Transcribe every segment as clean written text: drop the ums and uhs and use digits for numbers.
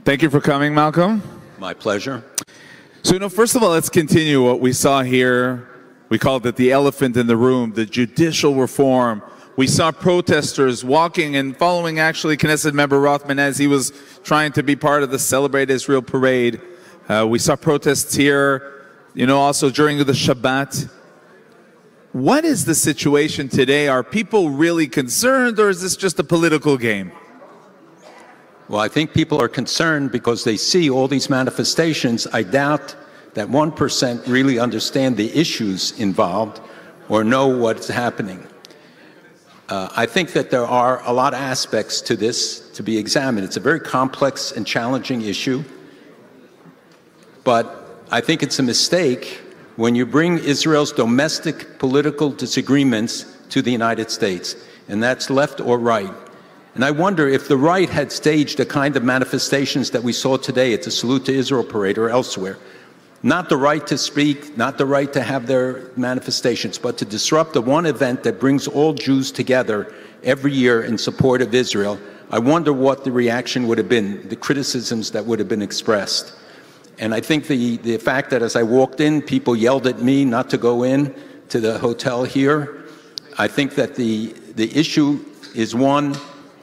Thank you for coming, Malcolm. My pleasure. So, first of all, let's continue what we saw here. We called it the elephant in the room, the judicial reform. We saw protesters walking and following, actually, Knesset member Rothman as he was trying to be part of the Celebrate Israel parade. We saw protests here, also during the Shabbat. What is the situation today? Are people really concerned, or is this just a political game? Well, I think people are concerned because they see all these manifestations. I doubt that 1% really understand the issues involved or know what's happening. I think that there are a lot of aspects to this to be examined. It's a very complex and challenging issue, but I think it's a mistake when you bring Israel's domestic political disagreements to the United States, and that's left or right. And I wonder if the right had staged the kind of manifestations that we saw today at the Salute to Israel parade or elsewhere, not the right to speak, not the right to have their manifestations, but to disrupt the one event that brings all Jews together every year in support of Israel, I wonder what the reaction would have been, the criticisms that would have been expressed. And I think the fact that as I walked in, people yelled at me not to go in to the hotel here, I think that the issue is one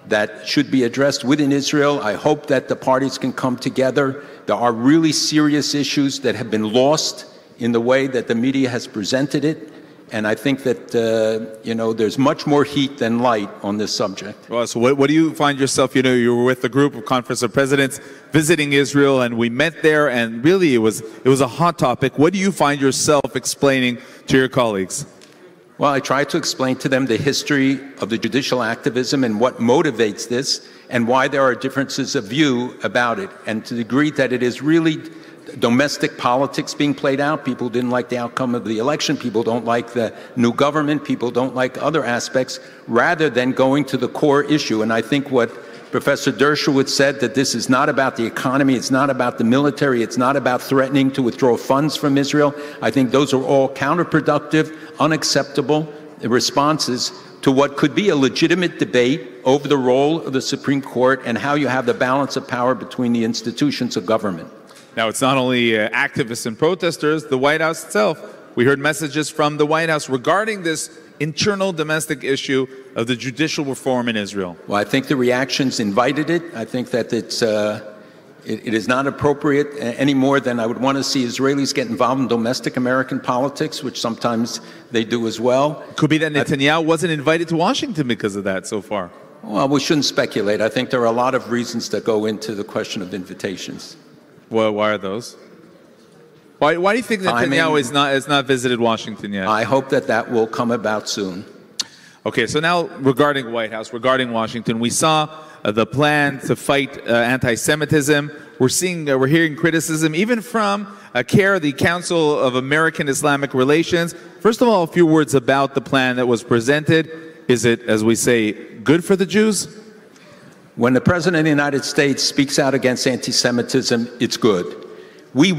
that should be addressed within Israel. I hope that the parties can come together. There are really serious issues that have been lost in the way that the media has presented it. And I think that, there's much more heat than light on this subject. Well, so what do you find yourself, you were with a group of Conference of Presidents visiting Israel, and we met there, and really it was a hot topic. What do you find yourself explaining to your colleagues? Well, I try to explain to them the history of the judicial activism and what motivates this and why there are differences of view about it. And to the degree that it is really domestic politics being played out, people didn't like the outcome of the election, people don't like the new government, people don't like other aspects, rather than going to the core issue. And I think what Professor Dershowitz said, that this is not about the economy, it's not about the military, it's not about threatening to withdraw funds from Israel. I think those are all counterproductive, unacceptable responses to what could be a legitimate debate over the role of the Supreme Court and how you have the balance of power between the institutions of government. Now, it's not only activists and protesters, the White House itself. We heard messages from the White House regarding this internal domestic issue of the judicial reform in Israel. Well, I think the reactions invited it. I think that it is not appropriate any more than I would want to see Israelis get involved in domestic American politics, which sometimes they do as well. Could be that Netanyahu wasn't invited to Washington because of that so far. Well, we shouldn't speculate. I think there are a lot of reasons that go into the question of invitations. Well, why are those? Why do you think Netanyahu has not visited Washington yet? I hope that will come about soon. Okay, so now regarding White House, regarding Washington, we saw the plan to fight anti-Semitism. We're hearing criticism even from CAIR, the Council of American Islamic Relations. First of all, a few words about the plan that was presented. Is it, as we say, good for the Jews? When the President of the United States speaks out against anti-Semitism, it's good. We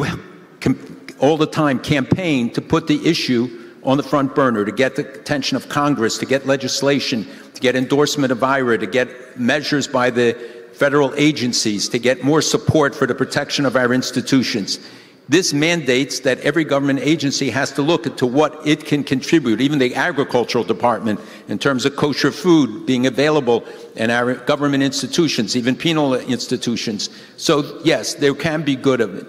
all the time campaign to put the issue on the front burner, to get the attention of Congress, to get legislation, to get endorsement of IRA, to get measures by the federal agencies, to get more support for the protection of our institutions. This mandates that every government agency has to look into what it can contribute, even the agricultural department, in terms of kosher food being available in our government institutions, even penal institutions. So, yes, there can be good of it.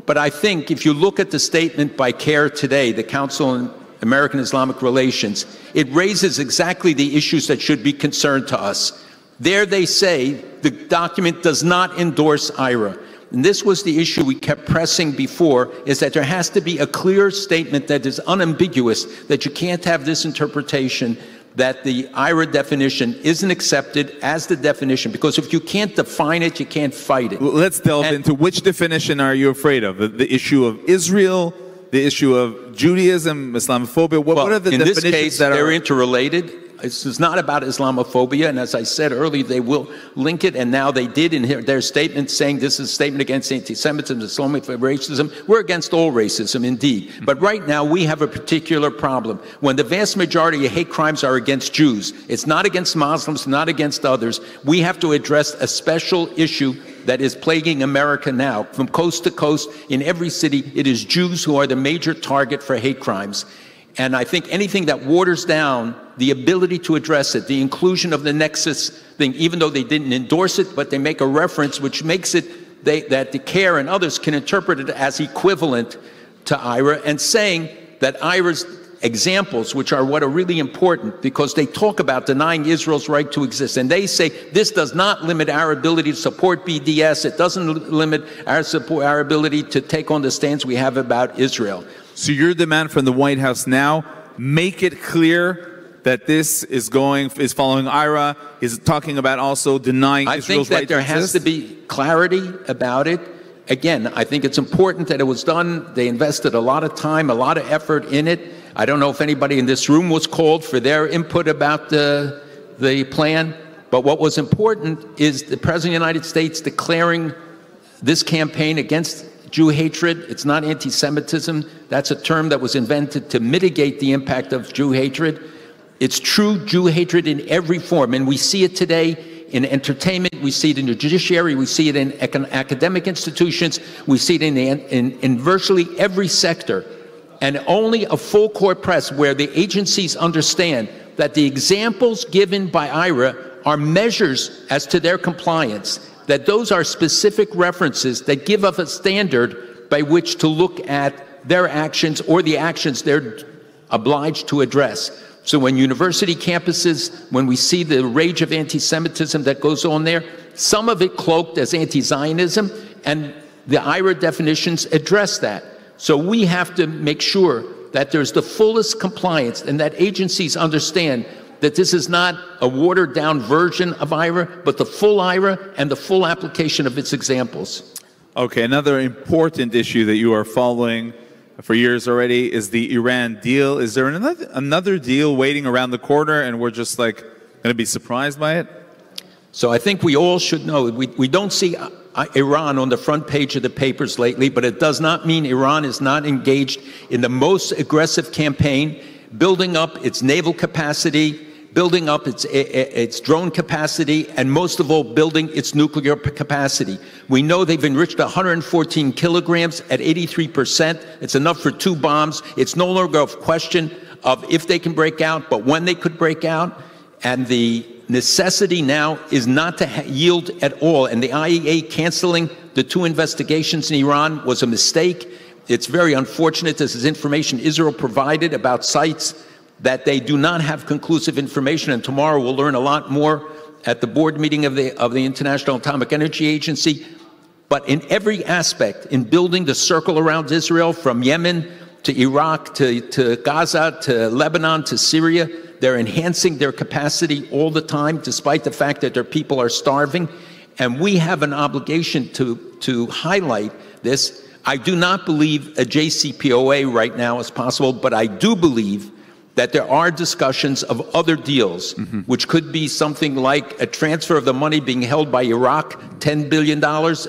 But I think if you look at the statement by CAIR today, the Council on American Islamic Relations, it raises exactly the issues that should be concerned to us. There they say the document does not endorse IRA. And this was the issue we kept pressing before, is that there has to be a clear statement that is unambiguous, that you can't have this interpretation that the IRA definition isn't accepted as the definition, because if you can't define it, you can't fight it. Well, let's delve into which definition are you afraid of? The issue of Israel, the issue of Judaism, Islamophobia? What are the definitions that are... In this case, they're interrelated. This is not about Islamophobia, and as I said earlier, they will link it, and now they did in their statement saying this is a statement against anti-Semitism, Islamic racism. We're against all racism, indeed. But right now, we have a particular problem. When the vast majority of hate crimes are against Jews, it's not against Muslims, not against others. We have to address a special issue that is plaguing America now. From coast to coast, in every city, it is Jews who are the major target for hate crimes. And I think anything that waters down the ability to address it, the inclusion of the nexus thing, even though they didn't endorse it, but they make a reference which makes it that the CARE and others can interpret it as equivalent to IRA, and saying that IRA's examples, which are what are really important, because they talk about denying Israel's right to exist. And they say this does not limit our ability to support BDS. It doesn't limit our ability to take on the stance we have about Israel. So your demand from the White House now, make it clear that this is following IRA, is talking about also denying Israel's right to exist? I think that there has to be clarity about it. Again, I think it's important that it was done. They invested a lot of time, a lot of effort in it. I don't know if anybody in this room was called for their input about the plan, but what was important is the President of the United States declaring this campaign against Jew hatred. It's not anti-Semitism. That's a term that was invented to mitigate the impact of Jew hatred. It's true Jew hatred in every form, and we see it today in entertainment, we see it in the judiciary, we see it in academic institutions, we see it in virtually every sector. And only a full court press where the agencies understand that the examples given by IRA are measures as to their compliance, that those are specific references that give us a standard by which to look at their actions or the actions they're obliged to address. So when university campuses, when we see the rage of anti-Semitism that goes on there, some of it cloaked as anti-Zionism, and the IRA definitions address that. So we have to make sure that there's the fullest compliance and that agencies understand that this is not a watered-down version of IRA, but the full IRA and the full application of its examples. Okay, another important issue that you are following for years already is the Iran deal. Is there another deal waiting around the corner and we're just like going to be surprised by it? So I think we all should know, we don't see Iran on the front page of the papers lately, but it does not mean Iran is not engaged in the most aggressive campaign, building up its naval capacity, building up its drone capacity, and most of all, building its nuclear capacity. We know they've enriched 114 kilograms at 83%. It's enough for 2 bombs. It's no longer a question of if they can break out, but when they could break out. And the necessity now is not to yield at all. And the IAEA canceling the 2 investigations in Iran was a mistake. It's very unfortunate. This is information Israel provided about sites that they do not have conclusive information, and tomorrow we'll learn a lot more at the board meeting of the International Atomic Energy Agency. But in every aspect, in building the circle around Israel, from Yemen to Iraq to Gaza to Lebanon to Syria, they're enhancing their capacity all the time, despite the fact that their people are starving. And we have an obligation to highlight this. I do not believe a JCPOA right now is possible, but I do believe that there are discussions of other deals, which could be something like a transfer of the money being held by Iraq, $10 billion,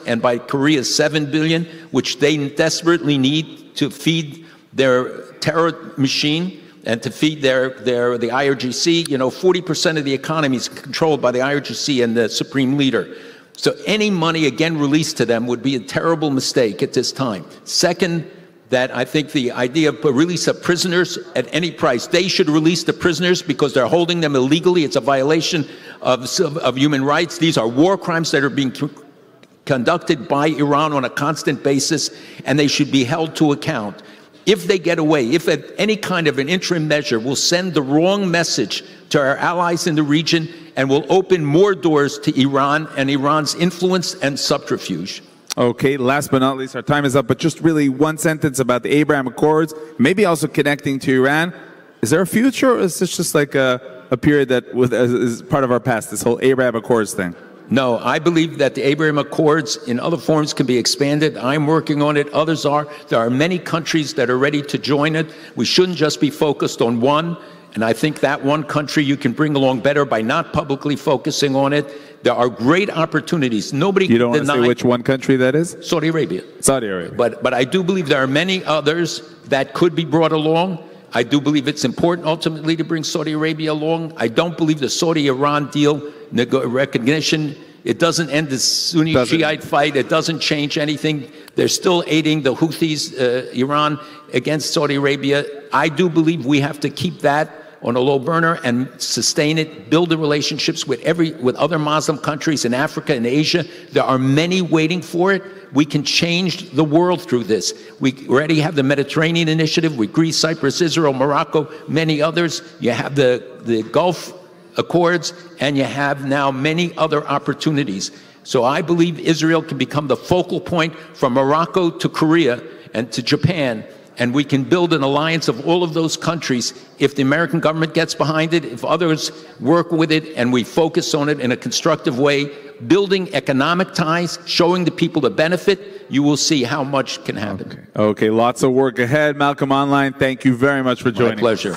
and by Korea, $7 billion, which they desperately need to feed their terror machine and to feed the IRGC. You know, 40% of the economy is controlled by the IRGC and the supreme leader. So any money, again, released to them would be a terrible mistake at this time. Second, that I think the idea of release of prisoners at any price, they should release the prisoners because they're holding them illegally. It's a violation of human rights. These are war crimes that are being conducted by Iran on a constant basis, and they should be held to account. If they get away, if any kind of an interim measure will send the wrong message to our allies in the region and will open more doors to Iran and Iran's influence and subterfuge. Okay, last but not least, our time is up, but just really one sentence about the Abraham Accords, maybe also connecting to Iran. Is there a future, or is this just like a period that is part of our past, this whole Abraham Accords thing? No, I believe that the Abraham Accords in other forms can be expanded. I'm working on it. Others are. There are many countries that are ready to join it. We shouldn't just be focused on one. And I think that one country you can bring along better by not publicly focusing on it. There are great opportunities. Nobody You don't want to say which one country that is? Saudi Arabia. Saudi Arabia. But I do believe there are many others that could be brought along. I do believe it's important ultimately to bring Saudi Arabia along. I don't believe the Saudi-Iran deal recognition It doesn't end the Sunni-Shiite fight. It doesn't change anything. They're still aiding the Houthis, Iran, against Saudi Arabia. I do believe we have to keep that on a low burner and sustain it, build the relationships with other Muslim countries in Africa and Asia. There are many waiting for it. We can change the world through this. We already have the Mediterranean Initiative with Greece, Cyprus, Israel, Morocco, many others. You have the Gulf Accords, and you have now many other opportunities. So I believe Israel can become the focal point from Morocco to Korea and to Japan, and we can build an alliance of all of those countries if the American government gets behind it, if others work with it, and we focus on it in a constructive way, building economic ties, showing the people the benefit. You will see how much can happen. Okay, lots of work ahead. Malcolm Online, thank you very much for joining. My pleasure.